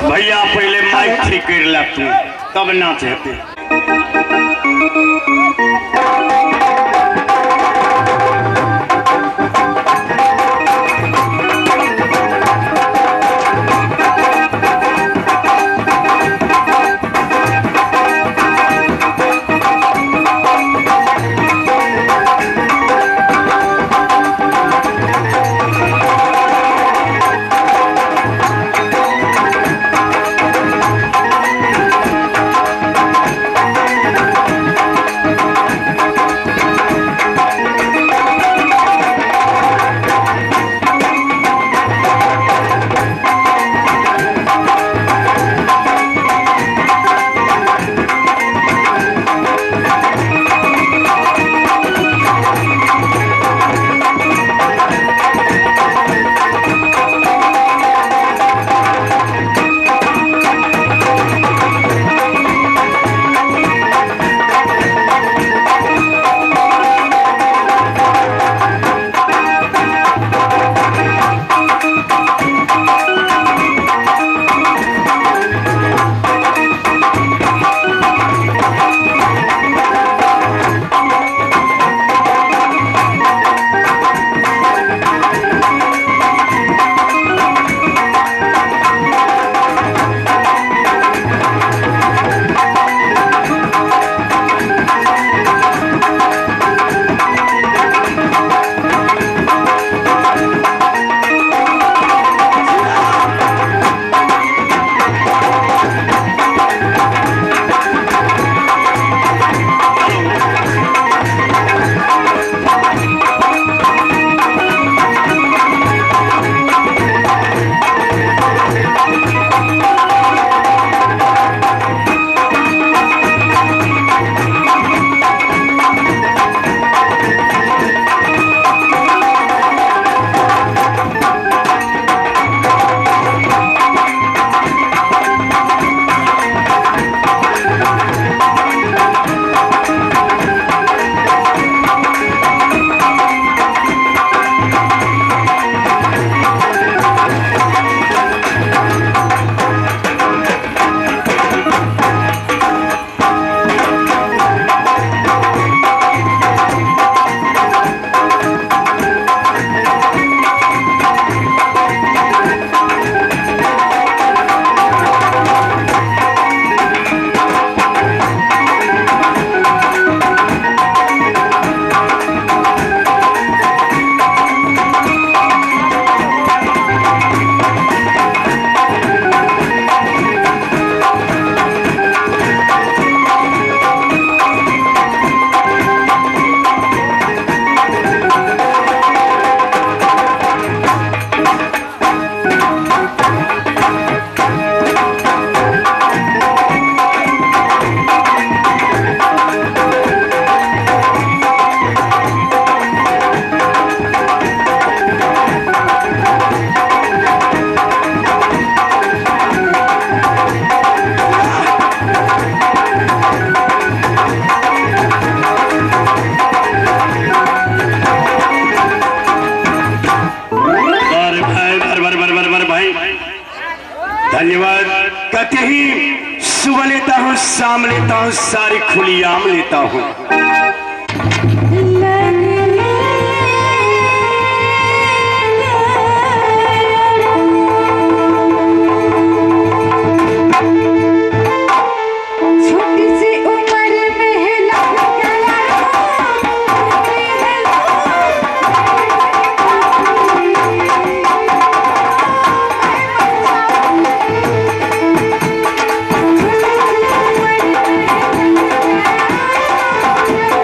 भैया पहले माइक ठीक कर ला तू तब नाच हेते। धन्यवाद। कहते ही सुबह लेता हूँ, शाम लेता हूँ, सारी खुली आम लेता हूँ। Yeah.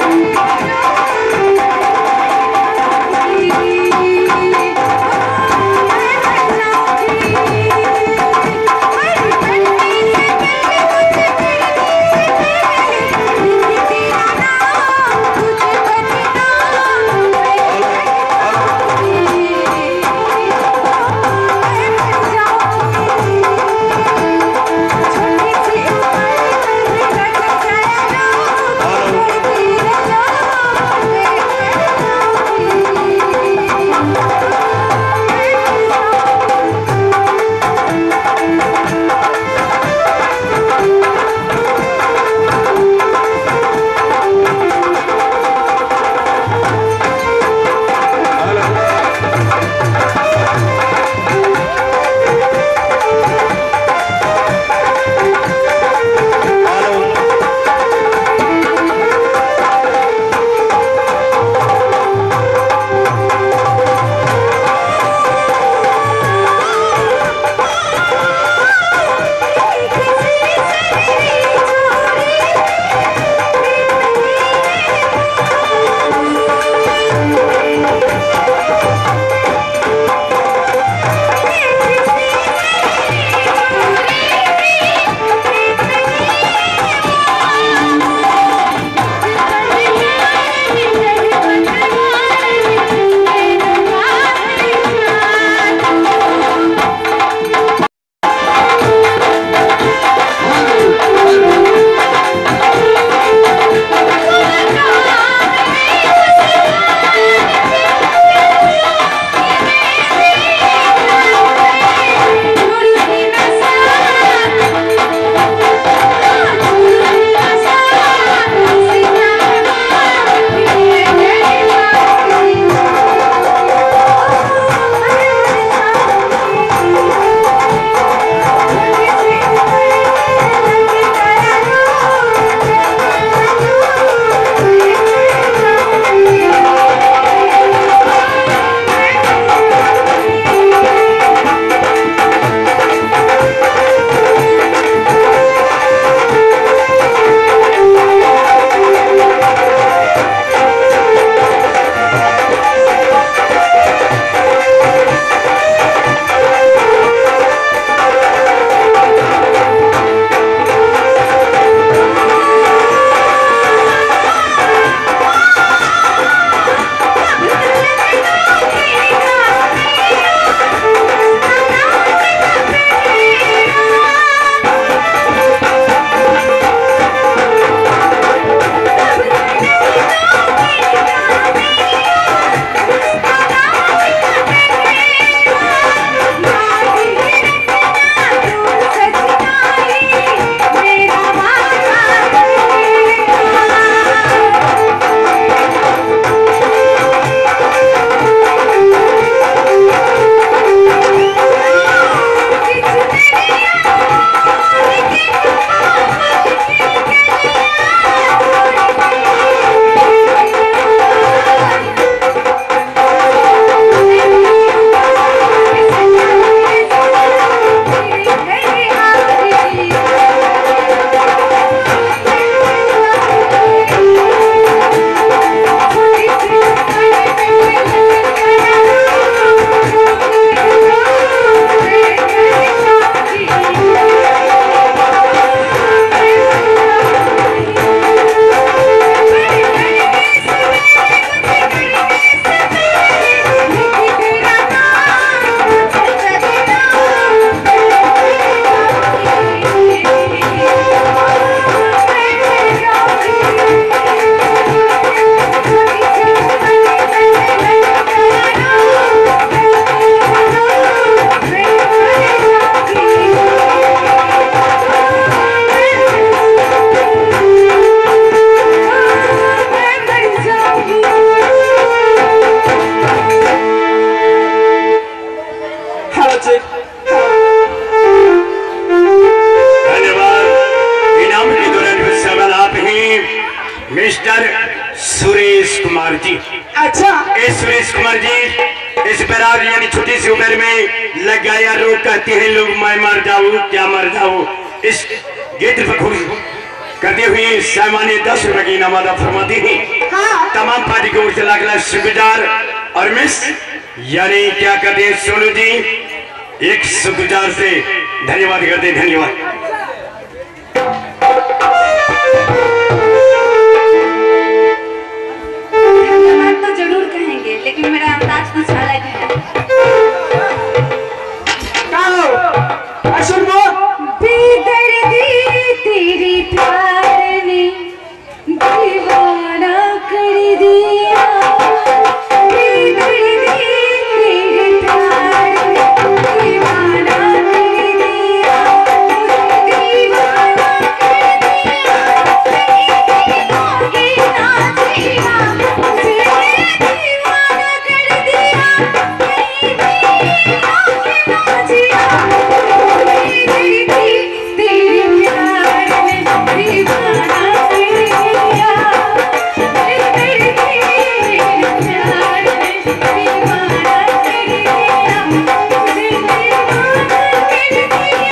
चेक धन्यवाद। इनाम के दौरान सवाल आप ही मिस्टर सुरेश कुमार जी। अच्छा इस सुरेश कुमार जी इस बराबर यानी छोटी सी उम्र में लगाया रोग कहते हैं लोग मैं मर जाऊं क्या मर जाऊं। इस गीत पर खुश करते हुए सामान्य 10 रुपए की इनाम अदा फरमाती है। हाँ तमाम पार्टी की ओर से लाख लाख शुक्रगुजार और मिस यानी क्या कहते हैं सोनू जी एक शुक्रगुजार से धन्यवाद करते हैं। धन्यवाद। धन्यवाद तो जरूर कहेंगे लेकिन मेरा अंदाज कुछ अलग है। सुनो बेदर्दी तेरे प्यार ने दीवाना कर दिया। बेदर्दी तेरे प्यार ने दीवाना कर दिया। दीवाना कर दिया। आगे ना जिया मुझे दीवाना कर दिया। आगे ना जिया तेरे प्यार ने दीवाना कर दिया। तेरे प्यार ने दीवाना कर दिया। मुझे दीवाना कर दिया।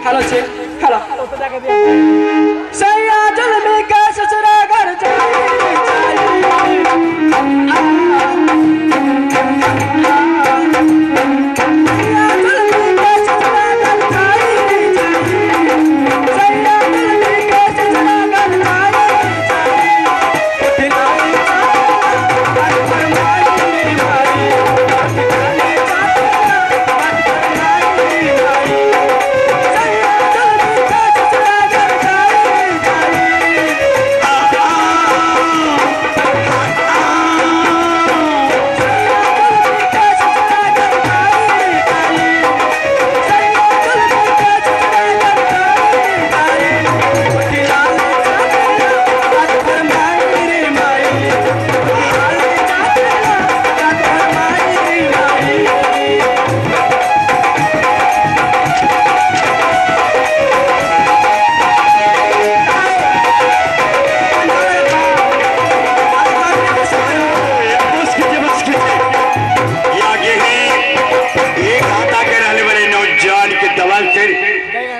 हेलो चेक हेलो सैया जल में का ससुरा घर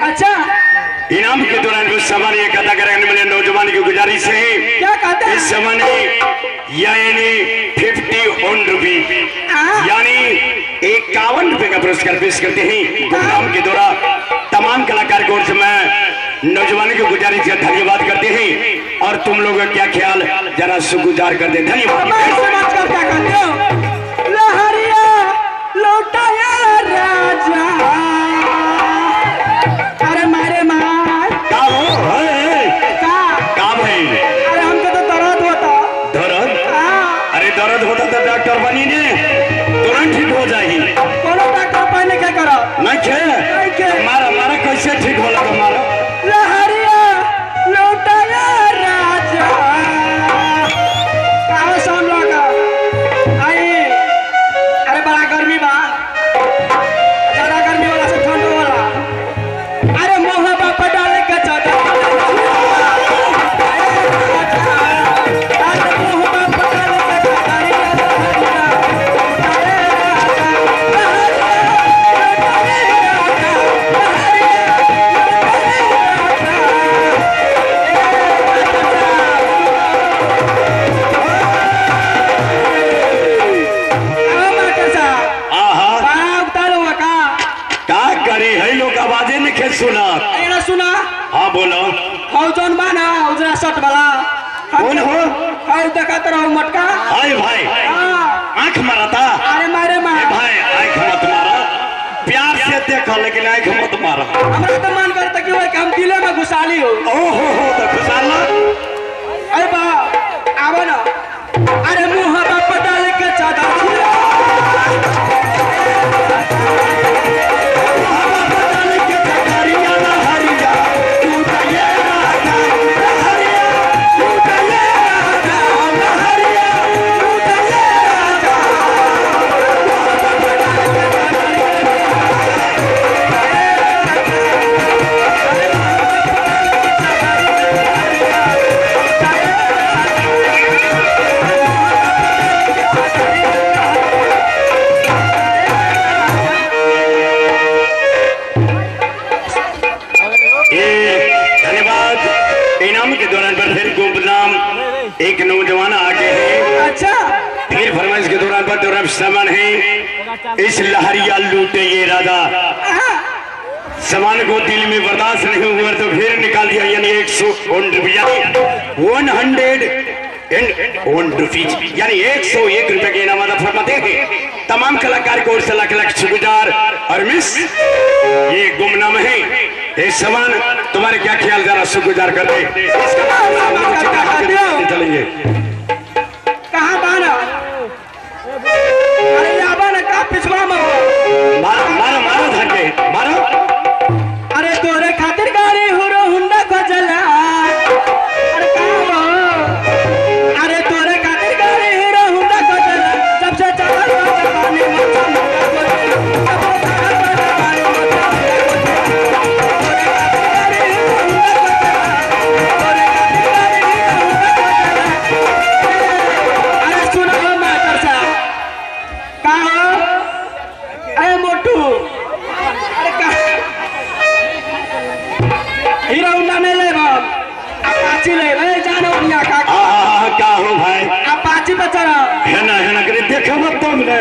अच्छा इनाम के दौरान कुछ सवाल ये अदा करने वाले नौजवान की गुजारिश है। क्या कहते हैं? इस समय यानी 51 रुपये यानी 51 रुपए का पुरस्कार पेश करते हैं। इनाम के दौरान तमाम कलाकार को मैं नौजवान की गुजारिश का धन्यवाद करते हैं और तुम लोगों का क्या ख्याल जरा सुगुजार कर दे। धन्यवाद। क्या कहते हो लहरिया लौटाया राजा अरे मारे मार का हो का भाई अरे हमको तो दर्द होता दर्द अरे दर्द होता तो डॉक्टर बनी ने तुरंत ठीक हो जाएगी। कोनो डॉक्टर पहले क्या करो नहीं खे मारा कैसे ठीक होला तुम्हारा लहरिया लौटाया राजा आओ शाम लगा आई ना उजरा शर्ट वाला कौन हो? हाय देखा तो रहो मटका। हाय भाई हाँ। आंख मारा था। अरे मारे माँ। ए भाई आंख मत मारा, प्यार से देखा लेकिन आंख मत मारा। हमारा तो मन करता कि वही हम दिले में घुसाली हो। ओहो तो खुशाला। अरे बा आवा ना। अरे मुँह बाप डाल के चादर छिला। एक नौजवान आगे है। अच्छा फिर फरमाइश के दौरान पर तो रब सामान है। इस लहरिया लूटे ये राजा सामान को दिल में बर्दाश्त नहीं हुआ तो फिर निकाल दिया, यानी 101 रुपया 101 रुपीज यानी 101 रुपए के इनाम अदा फरमाते हैं तमाम कलाकार को। और लाख लाख शुक्रगुजार और मिस ये गुमनाम है। ये सामान तुम्हारे क्या ख्याल, जरा शुक्रगुजार कर दे। चलेंगे कहाँ बाना? अरे आवा ना का पिछवा में मारो मारो मारो धक्के मारो। अरे तोरे खातिर गाड़ी हुरो हुंडा खोजला। अरे कहाँ हो? अरे तोरे खातिर गाड़ी हुरो हुंडा खोजला। जब से चढ़ल बा जवानी मचा मुंडा खोजला। जब से चढ़ल बा जवानी मचा मुंडा खोजला। तोरे खातिर गाड़ी हुरो हुंडा खोजला। तोरे खातिर गाड़ी हुरो हुंडा खोजला। अरे सुनो मास्टर साहब कहाँ हो? अरे मोटू अरे कहाँ हीरो होंडा नहीं ले बाब, अपाची ले भाई। जानो दुनिया का क्या हो भाई? अपाची पे चढ़ा है ना करे देखो मत तुमने।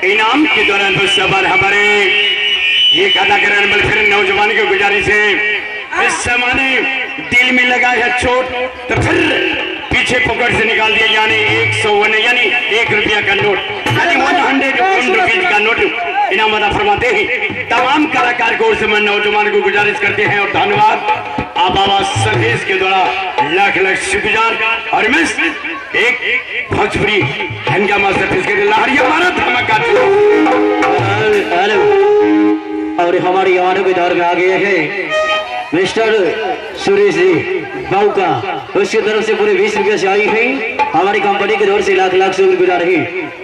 इनाम के दौरान सबर हमारे ये कलाकार बल फिर नौजवान की गुजारिश है। इस समय दिल में लगा है चोट तो फिर पीछे पकड़ से निकाल दिया, यानी 101 यानी 1 रुपया का नोट, यानी 101 रुपीज का नोट इनाम अदा फरमाते हैं। तमाम कलाकार को उस समय नौजवान को गुजारिश करते हैं और धन्यवाद। आप आवाज सर्विस के द्वारा लाख लाख शुक्रगुजार और मिस एक भोजपुरी हंगामा सर्विस के लहरिया मारा धमाका। और हमारी आने के दौर में आ गए हैं मिस्टर सुरेश जी बाउका, उसकी तरफ से पूरे 20 रुपये से आई है। हमारी कंपनी की ओर से लाख लाख शुक्रगुजार है।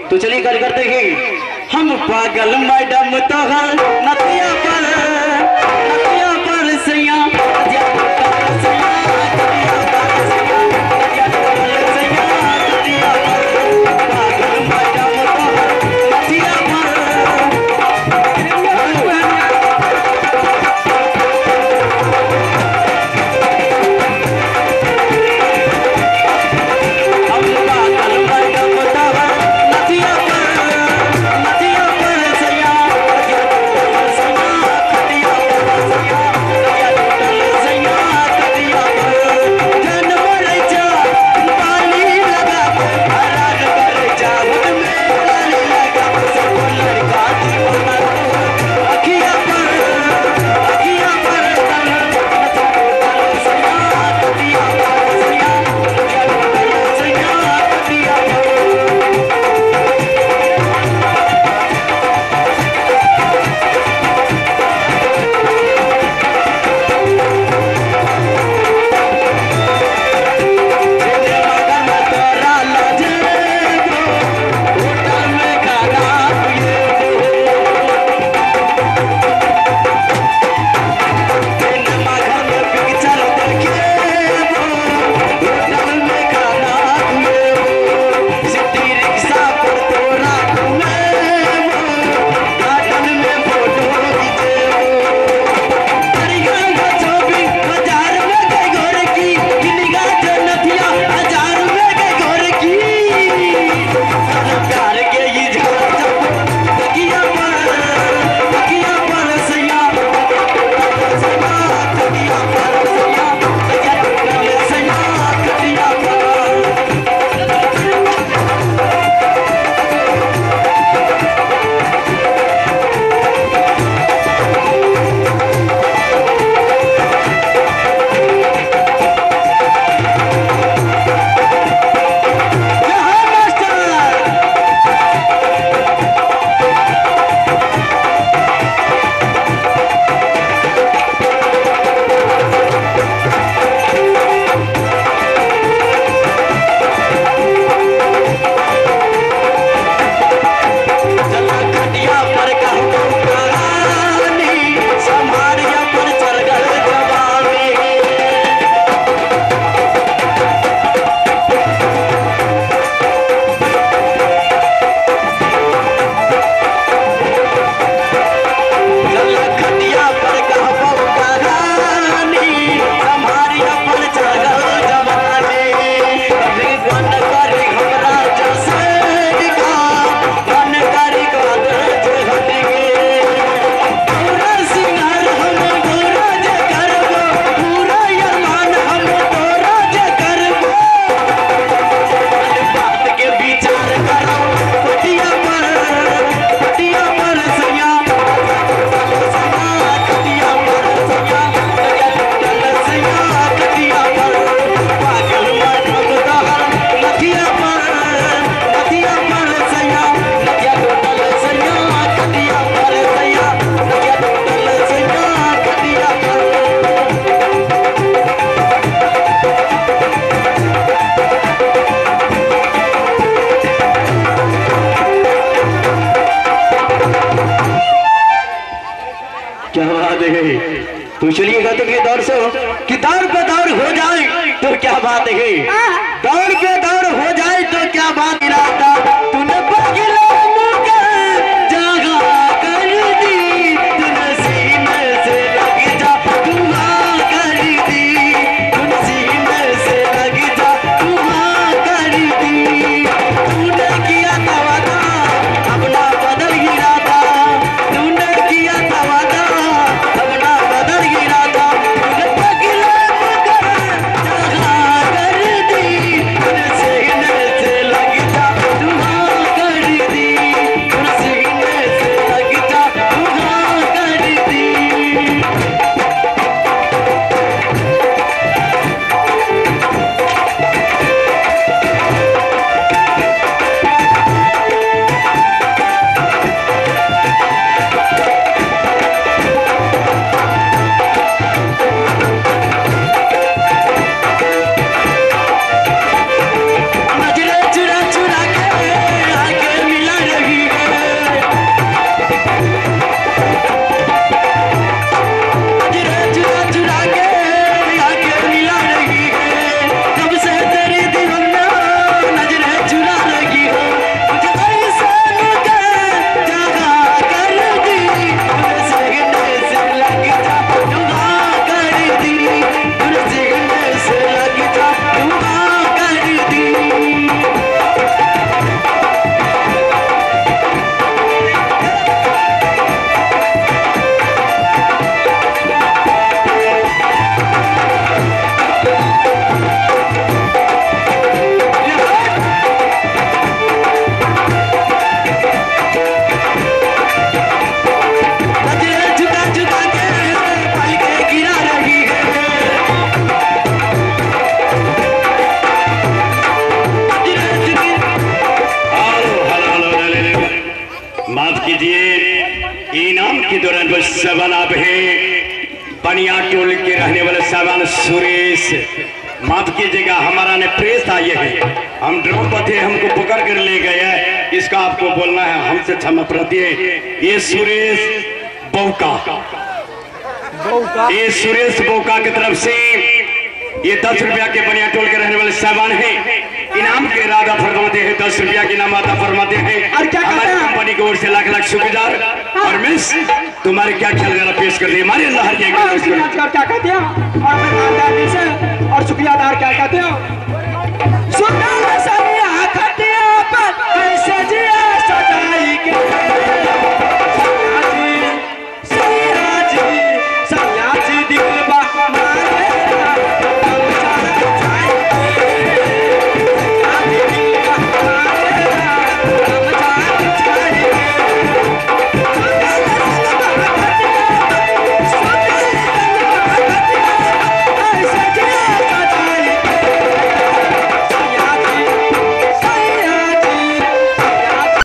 तो चलिए कर करते हैं हम पागल मैडम तो नतिया पर सैया तो चलिए कहते कि दौड़ से कि दौड़ पे दौड़ हो जाए तो क्या बात है, दौड़ पे दौड़ हो जाए तो क्या बात, इरादा तूने बगला मुझे जगा कर दी, तूने सीने से लग जा दुआ कर दी, तूने सीने से लग जा दुआ कर दी, तूने किया था वादा अपना बदल गिराता, तूने किया था वादा अपना बदल गिराता, तूने बगला मुझे जगा कर दी, तूने सीने से लग जा दुआ कर दी, तूने सीने से लग जा दुआ कर दी। नजरें चुरा चुरा के आके मिला रही है, नजरें चुरा चुरा के आके मिला रही है, कब से तेरी दीवाना नजरें चुरा रही है, मुझे ऐसा लगा जगा कर दी, तूने सीने से लग जा दुआ कर दी, तूने सीने से लग जा दुआ कर दी। नजरें झुका झुका के पलकें गिरा रही है, नजरें झुकी माफ कीजिए, इनाम के दौरान बस सवाल आप है बनिया टोल के रहने वाले सवाल सुरेश, माफ कीजिएगा हमारा ने प्रेस आई है, हम ड्रोन पर थे, हमको पकड़ कर ले गए हैं, इसका आपको बोलना है, हमसे क्षमा प्रार्थी है। ये सुरेश बौका, ये सुरेश बौका की तरफ से ये 10 रुपया के बनिया टोल के रहने वाले साहबान हैं, इनाम के इरादा फरमाते हैं, 10 रुपया की इनाम अदा फरमाते हैं। और क्या कहते हमारी हैं? कंपनी की ओर से लाख लाख शुक्रगुजार। और मिस तुम्हारे क्या ख्याल जरा पेश कर दिए हमारे अल्लाह और क्या कहते हो, और अपने खानदानी से और शुक्रिया अदा क्या कहते हो।